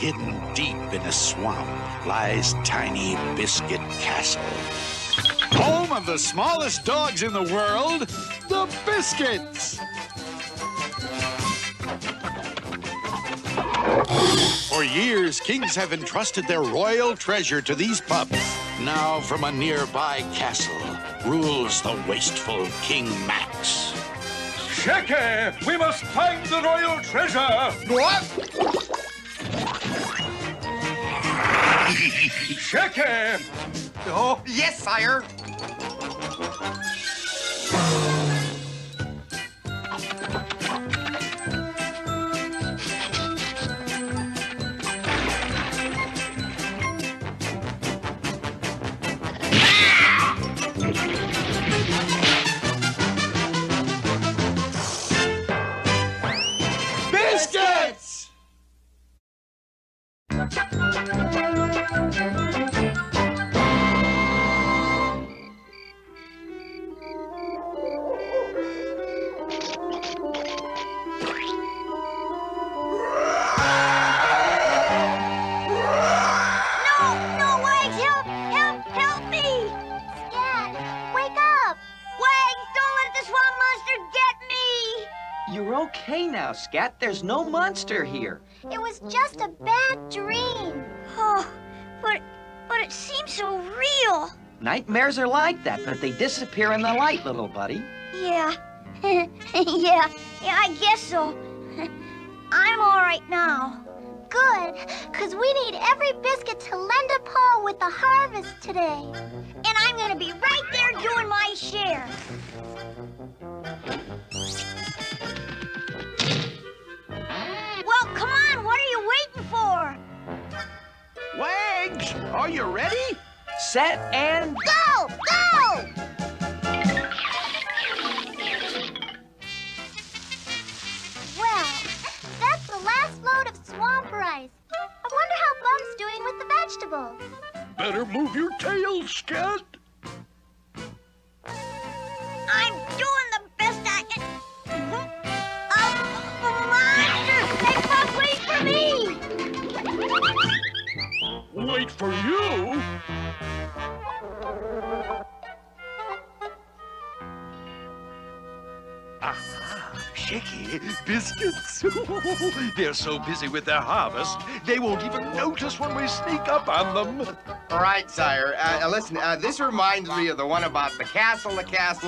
Hidden deep in a swamp lies tiny Biskitt Castle. Home of the smallest dogs in the world, the Biskitts. For years, kings have entrusted their royal treasure to these pups. Now, from a nearby castle, rules the wasteful King Max. Scat, we must find the royal treasure! What? Scat! Oh, yes, sire. Biskitts! You're okay now, Scat. There's no monster here. It was just a bad dream. Oh, but it seems so real. Nightmares are like that, but they disappear in the light, little buddy. Yeah. yeah, I guess so. I'm all right now. Good, because we need every biscuit to lend a paw with the harvest today. And I'm going to be right there doing my share. Well, come on, what are you waiting for? Waggs, are you ready? Set and... Go! Go! Well, that's the last load of swamp rice. I wonder how Bum's doing with the vegetables. Better move your tail, Scat. I'm doing the best I can. Monster! Hey, Bum, wait for me! Wait for you? Shaky, Biskitts. They're so busy with their harvest, they won't even notice when we sneak up on them. All right, sire. Listen, this reminds me of the one about the castle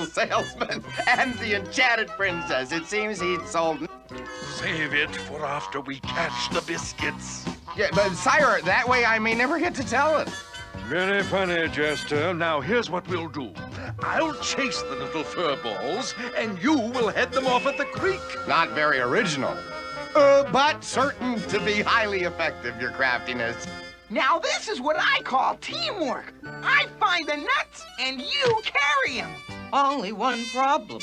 salesman and the enchanted princess. It seems he'd sold... Save it for after we catch the Biskitts. Yeah, but sire, that way I may never get to tell it. Very funny, Jester. Now, here's what we'll do. I'll chase the little fur balls, and you will head them off at the creek. Not very original. But certain to be highly effective, your craftiness. Now this is what I call teamwork. I find the nuts and you carry them. Only one problem.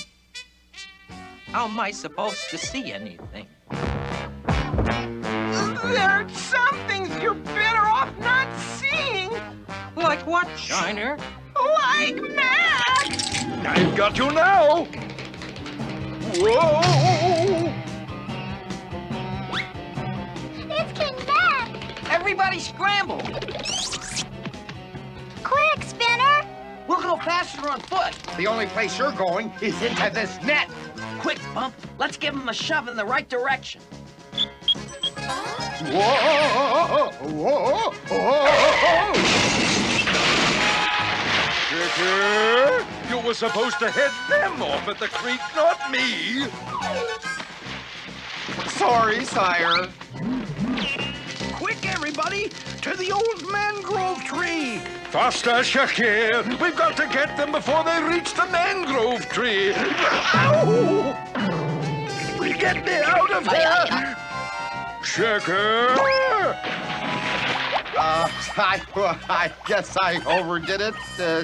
How am I supposed to see anything? There are some things you're better off not seeing. Like what, Shiner? Like Max. I've got you now. Whoa! It's King Max! Everybody scramble. Quick, Spinner! We'll go faster on foot. The only place you're going is into this net. Quick, Bump. Let's give him a shove in the right direction. Whoa! Whoa! Whoa! Chicker, you were supposed to head them off at the creek, not me. Sorry, sire. Quick, everybody, to the old mangrove tree. Faster, Shakir. We've got to get them before they reach the mangrove tree. Ow! Get me out of here! Shakir! I guess I overdid it,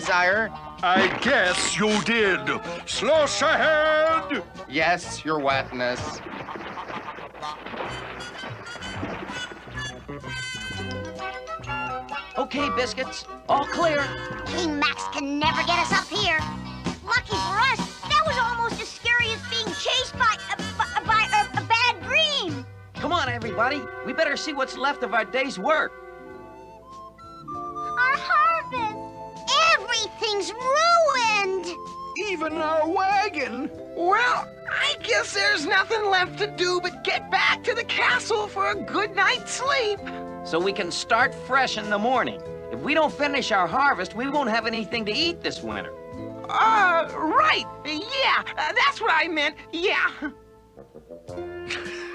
sire. I guess you did. Slush ahead! Yes, your wetness. Okay, Biskitts. All clear. King Max can never get us up here. Lucky for us, that was almost as scary as being chased by a bad dream. Come on, everybody. everybody. We better see what's left of our day's work. Our harvest! Everything's ruined! Even our wagon. Well, I guess there's nothing left to do but get back to the castle for a good night's sleep. So we can start fresh in the morning. If we don't finish our harvest, we won't have anything to eat this winter. Right. Yeah, that's what I meant. Yeah.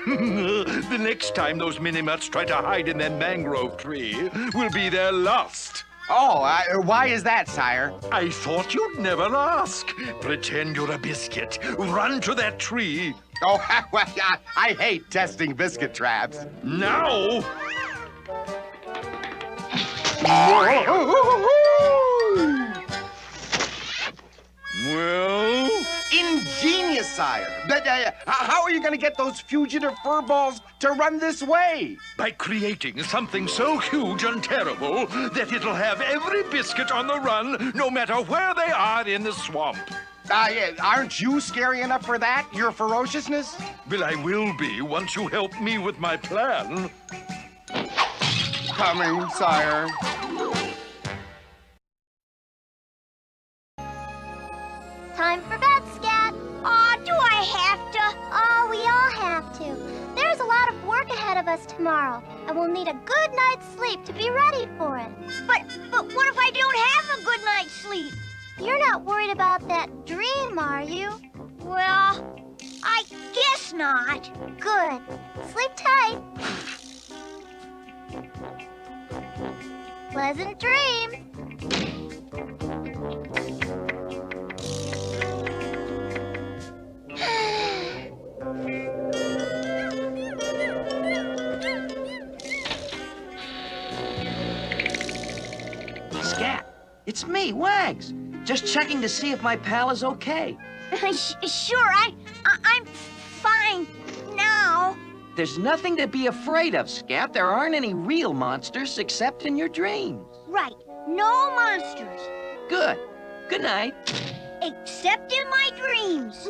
The next time those mini-muts try to hide in that mangrove tree will be their last. Oh, why is that, sire? I thought you'd never ask. Pretend you're a biscuit. Run to that tree. Oh, well, I hate testing biscuit traps. Now! Well? Ingenious, sire. But how are you going to get those fugitive furballs to run this way? By creating something so huge and terrible that it'll have every biscuit on the run, no matter where they are in the swamp. Aren't you scary enough for that, your ferociousness? Well, I will be once you help me with my plan. Coming, sire. Time for bed, Scat. Aw, do I have to? Oh, we all have to. There's a lot of work ahead of us tomorrow, and we'll need a good night's sleep to be ready for it. But what if I don't have a good night's sleep? You're not worried about that dream, are you? Well, I guess not. Good. Sleep tight. Pleasant dreams. Scat, it's me, Waggs. Just checking to see if my pal is okay. Sure, I'm fine now. There's nothing to be afraid of, Scat. There aren't any real monsters except in your dreams. Right, no monsters. Good. Good night. Except in my dreams.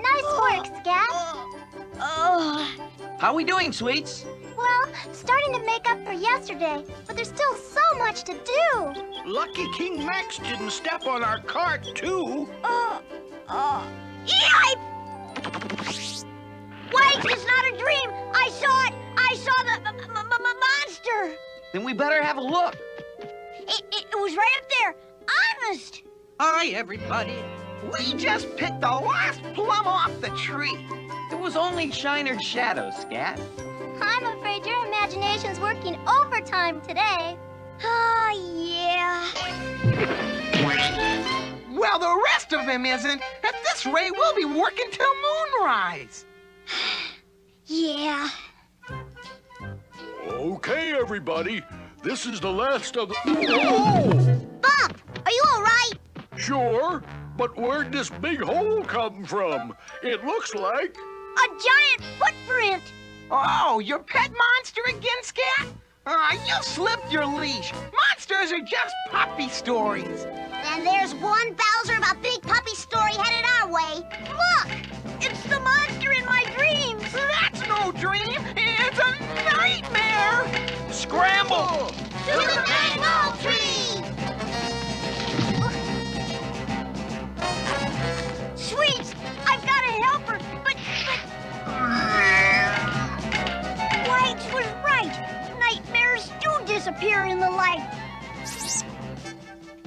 Nice work, Scat. How we doing, sweets? Well, starting to make up for yesterday, but there's still so much to do. Lucky King Max didn't step on our cart, too. Yipe! Wait, it's not a dream. I saw it. I saw the monster. Then we better have a look. It was right up there. Honest. Hi, everybody. We just picked the last plum off the tree. It was only Shiner's shadow, Scat. I'm afraid your imagination's working overtime today. Oh, yeah. Well, the rest of him isn't. At this rate, we'll be working till moonrise. Yeah. Okay, everybody. This is the last of the... Bob, are you all right? Sure, but where'd this big hole come from? It looks like... A giant footprint. Oh, your pet monster again, Scat? You slipped your leash. Monsters are just puppy stories. And there's one Bowser of a big puppy story headed our way. Look, it's the monster in my dreams. That's no dream. It's a nightmare. Scramble! To the mango tree! Sweets, I've got to help her, but... Wags was right. Nightmares do disappear in the light.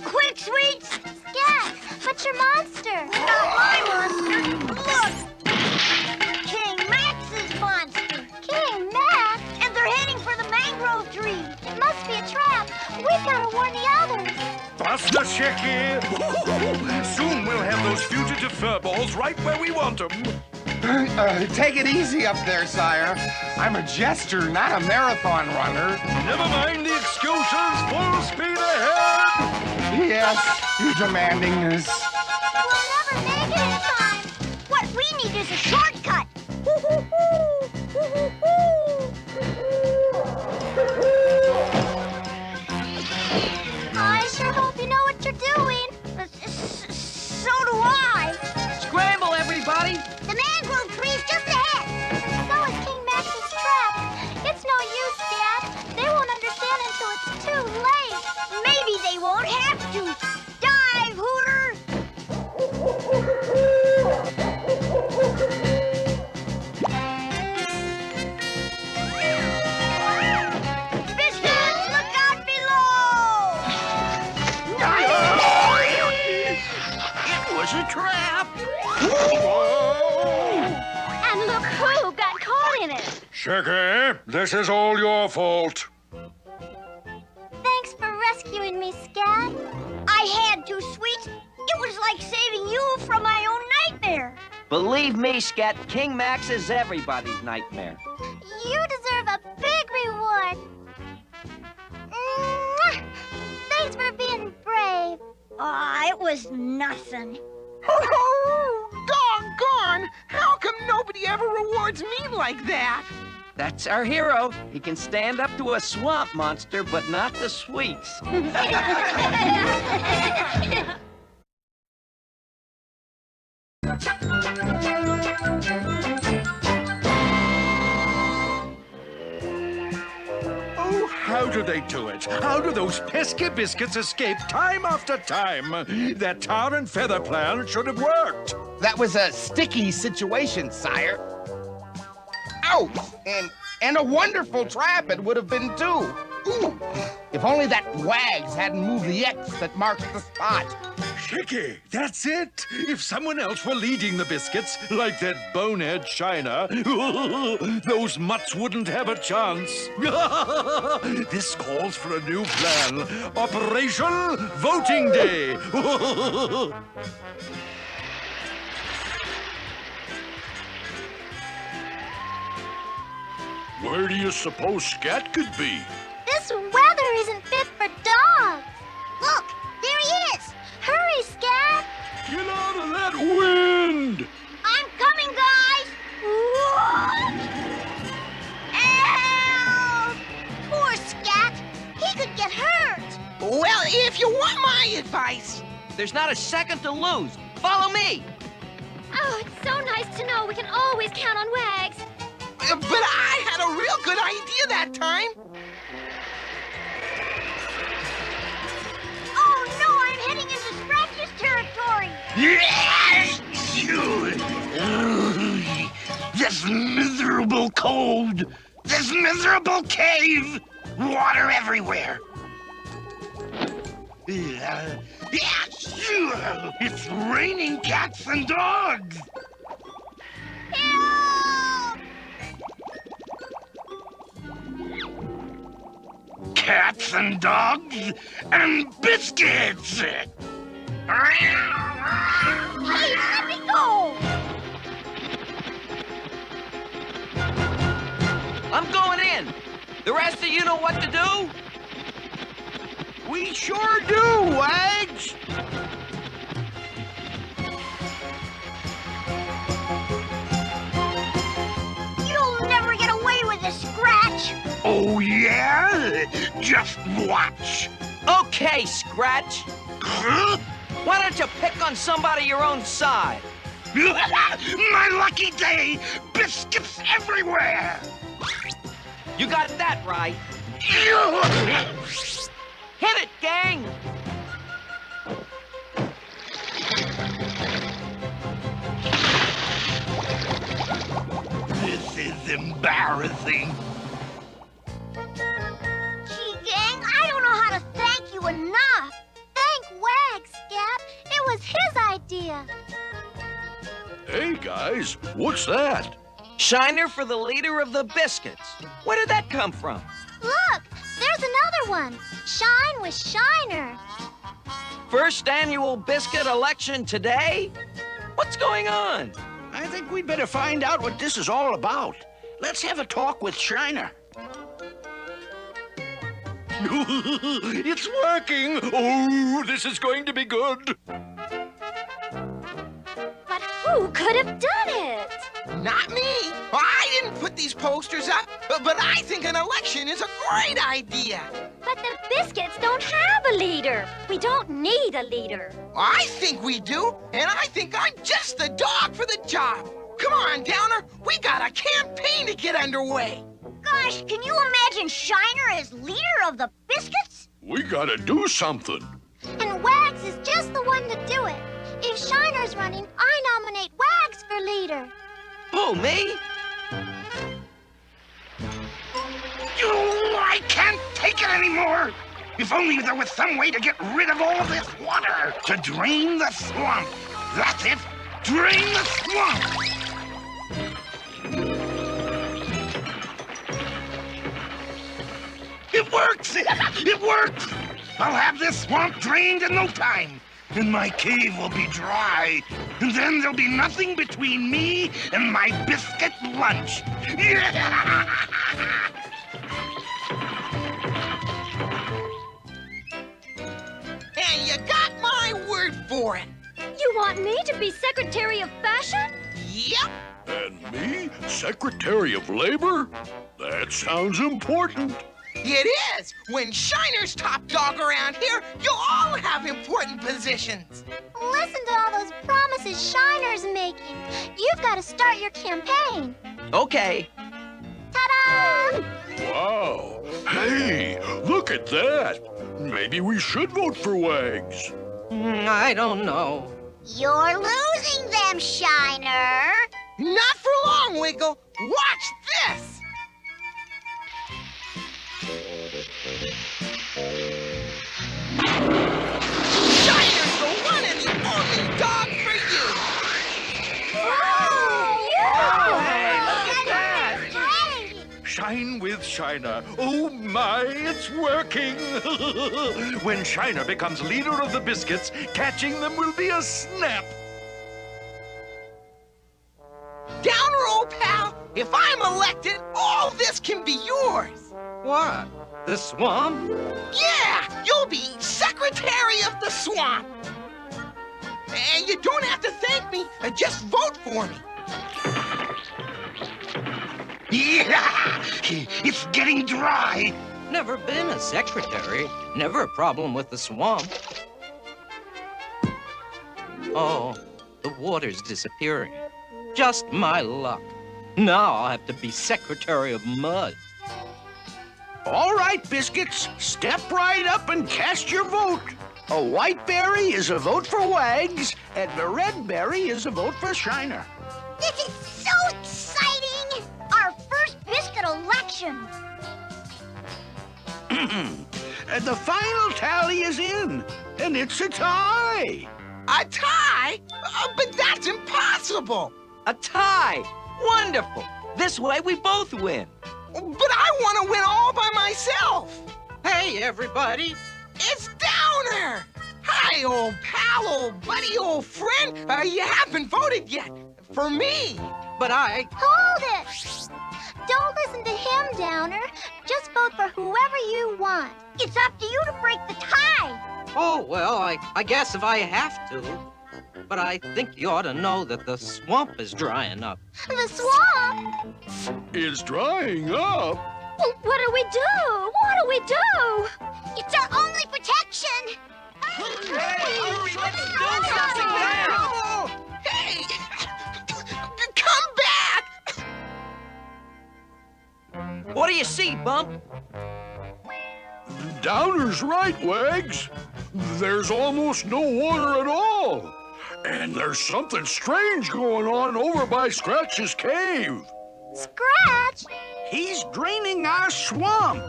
Quick, Sweets! Scat, but your monster. Not my monster. Look! King Max's monster. King Max? And they're heading for the mangrove tree. It must be a trap. We've got to warn the others. Faster, Shecky! Soon we'll have those fugitive furballs right where we want them. Take it easy up there, sire. I'm a jester, not a marathon runner. Never mind the excuses. Full speed ahead! Yes, you're demanding this. We'll never make it in time. What we need is a shortcut. it's too late. Maybe they won't have to. Dive, Hooter! Biskitts, look out below! It was a trap. And look who got caught in it. Shaggy, this is all your fault. Thanks for rescuing me, Scat. I had to, sweet. It was like saving you from my own nightmare. Believe me, Scat, King Max is everybody's nightmare. You deserve a big reward. Mwah! Thanks for being brave. Aw, it was nothing. Oh, doggone! How come nobody ever rewards me like that? That's our hero. He can stand up to a swamp monster, but not the sweets. Oh, how do they do it? How do those pesky biscuits escape time after time? That tar and feather plan should have worked. That was a sticky situation, sire. Ouch! And a wonderful trap it would have been, too. Ooh, if only that Waggs hadn't moved the X that marks the spot. Shaky, that's it. If someone else were leading the biscuits, like that bonehead Shiner, those mutts wouldn't have a chance. This calls for a new plan. Operation Voting Day. Where do you suppose Scat could be? This weather isn't fit for dogs. Look, there he is. Hurry, Scat. Get out of that wind! I'm coming, guys. Ow! Poor Scat. He could get hurt. Well, if you want my advice. There's not a second to lose. Follow me. Oh, it's so nice to know we can always count on Waggs. But I had a real good idea that time. Oh, no, I'm heading into Scratch's territory. Yes! This miserable cold! This miserable cave! Water everywhere! It's raining cats and dogs! Help! Cats and dogs and biscuits! Hey, let me go! I'm going in. The rest of you know what to do? We sure do, Waggs. You'll never get away with this, Scratch. Oh, yeah? Just watch. Okay, Scratch. Huh? Why don't you pick on somebody your own side? My lucky day! Biscuits everywhere! You got that right. Hit it, gang! This is embarrassing. Gee, gang, I don't know how to thank you enough. Thank Waggs, Scat. It was his idea. Hey, guys, what's that? Shiner for the leader of the Biskitts. Where did that come from? Look, there's another one. Shine with Shiner. First annual Biskit election today? What's going on? I think we'd better find out what this is all about. Let's have a talk with Shiner. It's working! Oh, this is going to be good! But who could have done it? Not me. I didn't put these posters up, but I think an election is a great idea. But the Biskitts don't have a leader. We don't need a leader. I think we do, and I think I'm just the dog for the job. Come on, Downer. We got a campaign to get underway. Gosh, can you imagine Shiner as leader of the Biskitts? We gotta do something. And Waggs is just the one to do it. If Shiner's running, I nominate Waggs for leader. Who, me? I can't take it anymore! If only there was some way to get rid of all this water! To drain the swamp! That's it! Drain the swamp! It works! It works! I'll have this swamp drained in no time! And my cave will be dry. And then there'll be nothing between me and my biscuit lunch. And you got my word for it. You want me to be Secretary of Fashion? Yep. And me, Secretary of Labor? That sounds important. It is! When Shiner's top dog around here, you'll all have important positions. Listen to all those promises Shiner's making. You've got to start your campaign. Okay. Ta-da! Wow. Hey, look at that. Maybe we should vote for Waggs. I don't know. You're losing them, Shiner. Not for long, Wiggle. Watch this! Shiner's the one and the only dog for you! Shine with Shiner. Oh my, it's working! When Shiner becomes leader of the Biskitts, catching them will be a snap. Downer, old pal, if I'm elected, all this can be yours. What? The swamp? Yeah, you'll be Secretary of the Swamp. And you don't have to thank me, just vote for me. Yeah! It's getting dry! Never been a secretary. Never a problem with the swamp. Oh, the water's disappearing. Just my luck. Now I'll have to be Secretary of Mud. All right, Biskitts, step right up and cast your vote. A white berry is a vote for Waggs, and a red berry is a vote for Shiner. This is so exciting! Our first Biskit election. And the final tally is in, and it's a tie. A tie? But that's impossible. A tie! Wonderful! This way we both win. But I want to win all by myself. Hey, everybody! It's Downer. Hi, old pal, old buddy, old friend. You haven't voted yet. For me. But I... Hold it! Don't listen to him, Downer. Just vote for whoever you want. It's up to you to break the tie. Oh, well, I guess if I have to. But I think you ought to know that the swamp is drying up. The swamp? It's drying up. Well, what do we do? What do we do? It's our only protection. Hey! Come back! What do you see, Bump? Downer's right, Waggs. There's almost no water at all. And there's something strange going on over by Scratch's cave. Scratch? He's draining our swamp.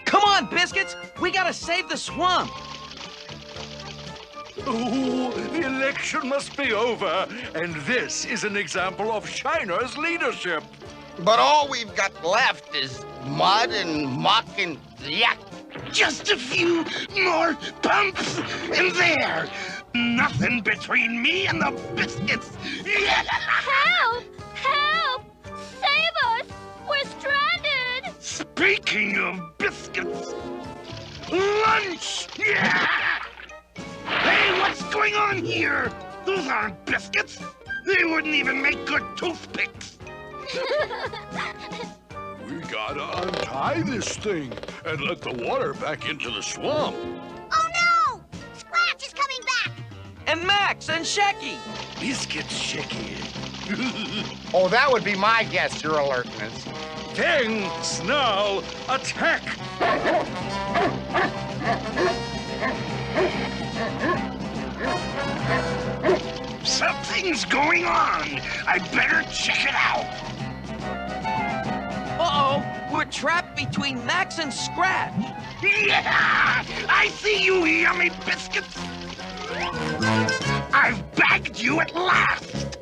Come on, Biskitts! We gotta save the swamp! Oh, the election must be over. And this is an example of Shiner's leadership. But all we've got left is mud and muck and yuck. Just a few more bumps, and there. Nothing between me and the Biskitts. Help! Help! Save us! We're stranded! Speaking of biscuits, lunch! Yeah! Hey, what's going on here? Those aren't biscuits. They wouldn't even make good toothpicks. We gotta untie this thing and let the water back into the swamp. Oh no! Scratch is coming back! And Max and Shecky! Biskitts, Shecky. Oh, that would be my guess, Your Alertness. Gangs now attack! Something's going on. I better check it out. Uh-oh, we're trapped between Max and Scratch. Yeah! I see you, yummy biscuits! I've bagged you at last!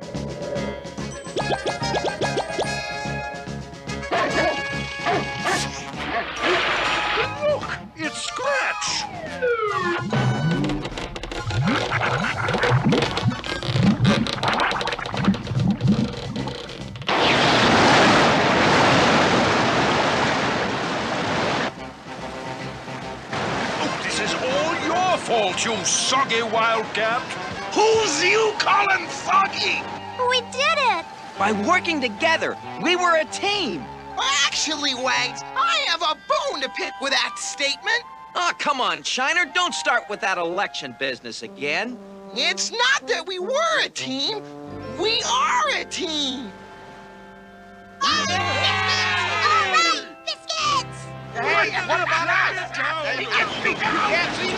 Look, it's Scratch. This is all your fault, you soggy wildcat. Who's you calling soggy? We did it! By working together, we were a team. Actually, Waggs, I have a bone to pick with that statement. Oh, come on, Shiner. Don't start with that election business again. It's not that we were a team. We are a team. All right, Biskitts! Hey, what about us? You can't see